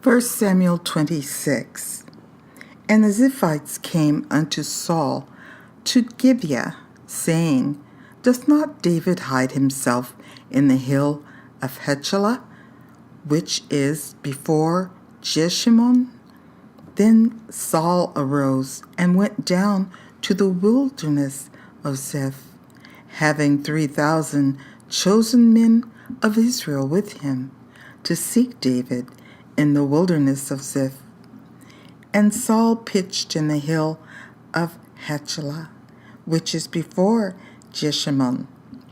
1 Samuel 26. And the Ziphites came unto Saul to Gibeah, saying, Doth not David hide himself in the hill of Hachilah, which is before Jeshimon? Then Saul arose and went down to the wilderness of Ziph, having 3,000 chosen men of Israel with him, to seek David in the wilderness of Ziph. And Saul pitched in the hill of Hachilah, which is before Jeshimon,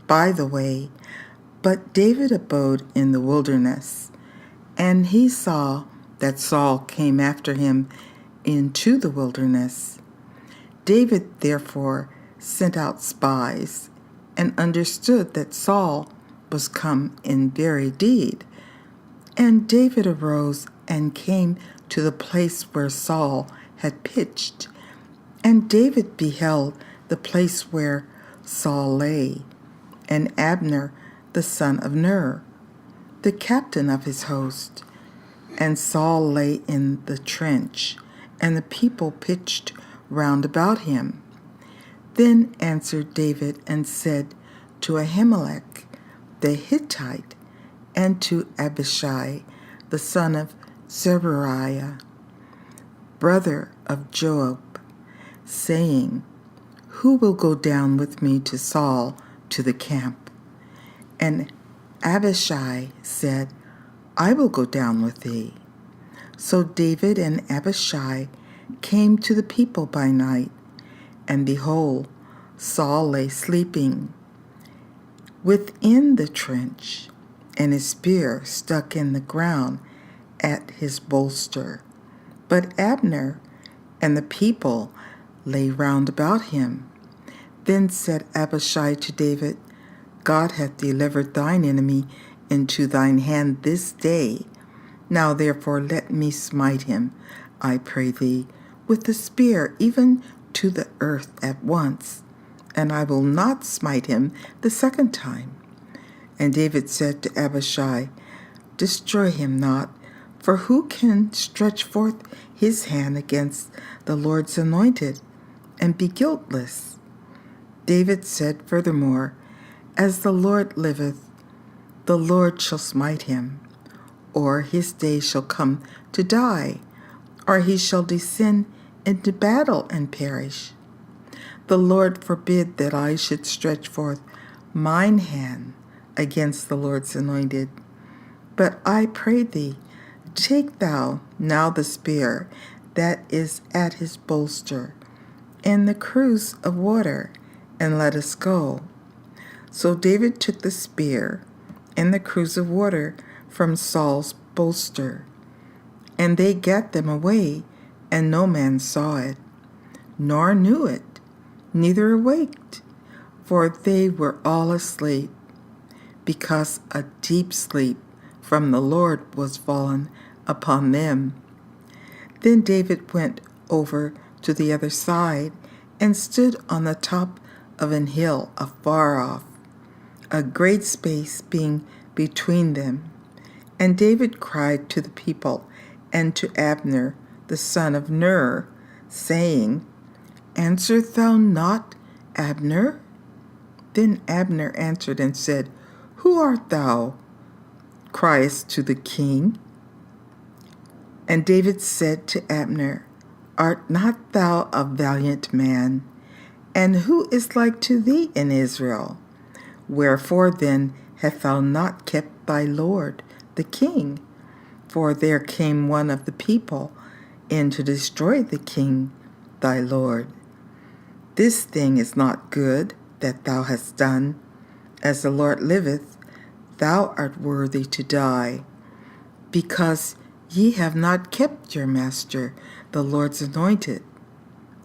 by the way, but David abode in the wilderness. And he saw that Saul came after him into the wilderness. David therefore sent out spies, and understood that Saul was come in very deed. And David arose and came to the place where Saul had pitched. And David beheld the place where Saul lay, and Abner the son of Ner, the captain of his host. And Saul lay in the trench, and the people pitched round about him. Then answered David and said to Ahimelech the Hittite, and to Abishai the son of Zeruiah, brother of Joab, saying, Who will go down with me to Saul to the camp? And Abishai said, I will go down with thee. So David and Abishai came to the people by night, and behold, Saul lay sleeping within the trench, and his spear stuck in the ground at his bolster. But Abner and the people lay round about him. Then said Abishai to David, God hath delivered thine enemy into thine hand this day. Now therefore let me smite him, I pray thee, with the spear, even to the earth at once, and I will not smite him the second time. And David said to Abishai, Destroy him not, for who can stretch forth his hand against the Lord's anointed, and be guiltless? David said furthermore, As the Lord liveth, the Lord shall smite him, or his day shall come to die, or he shall descend into battle and perish. The Lord forbid that I should stretch forth mine hand against the Lord's anointed. But I pray thee, take thou now the spear that is at his bolster, and the cruse of water, and let us go. So David took the spear and the cruse of water from Saul's bolster, and they gat them away, and no man saw it, nor knew it, neither awaked, for they were all asleep, because a deep sleep from the Lord was fallen upon them. Then David went over to the other side, and stood on the top of an hill afar off, a great space being between them. And David cried to the people and to Abner the son of Ner, saying, Answerest thou not, Abner? Then Abner answered and said, Who art thou? Criest to the king? And David said to Abner, Art not thou a valiant man? And who is like to thee in Israel? Wherefore then hast thou not kept thy lord, the king? For there came one of the people in to destroy the king, thy lord. This thing is not good that thou hast done. As the Lord liveth, thou art worthy to die, because ye have not kept your master, the Lord's anointed.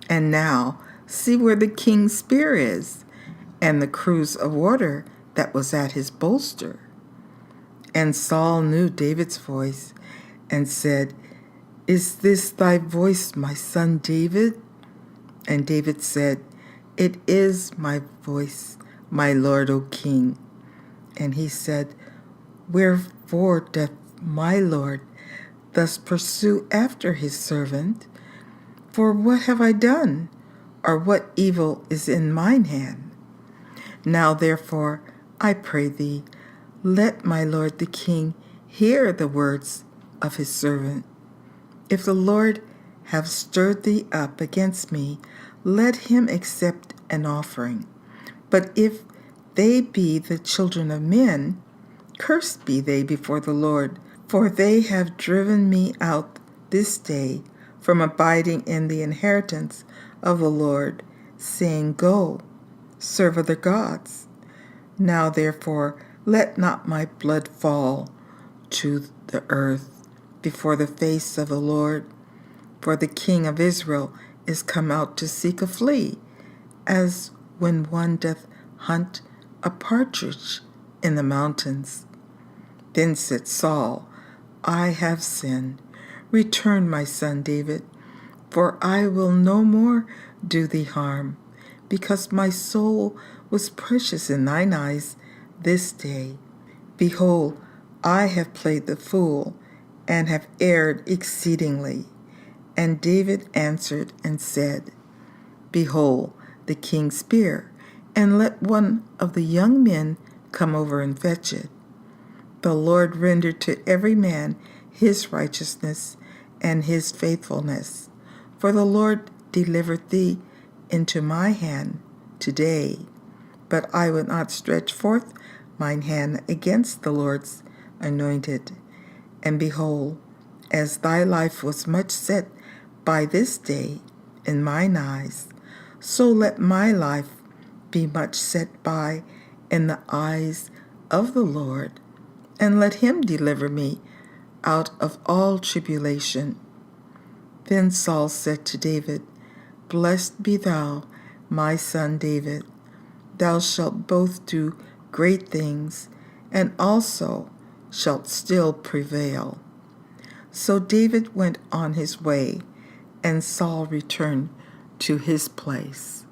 And now see where the king's spear is, and the cruse of water that was at his bolster. And Saul knew David's voice, and said, Is this thy voice, my son David? And David said, It is my voice, my lord, O king. And he said, Wherefore doth my lord thus pursue after his servant? For what have I done, or what evil is in mine hand? Now therefore, I pray thee, let my lord the king hear the words of his servant. If the Lord have stirred thee up against me, let him accept an offering. But if they be the children of men, cursed be they before the Lord, for they have driven me out this day from abiding in the inheritance of the Lord, saying, Go, serve other gods. Now therefore, let not my blood fall to the earth before the face of the Lord, for the king of Israel is come out to seek a flea, as when one doth hunt a partridge in the mountains. Then said Saul, I have sinned. Return, my son David, for I will no more do thee harm, because my soul was precious in thine eyes this day. Behold, I have played the fool, and have erred exceedingly. And David answered and said, Behold, the king's spear, and let one of the young men come over and fetch it. The Lord rendered to every man his righteousness and his faithfulness. For the Lord delivered thee into my hand today. But I will not stretch forth mine hand against the Lord's anointed. And behold, as thy life was much set by this day in mine eyes, so let my life be much set by in the eyes of the Lord, and let him deliver me out of all tribulation. Then Saul said to David, Blessed be thou, my son David. Thou shalt both do great things, and also shalt still prevail. So David went on his way, and Saul returned to his place.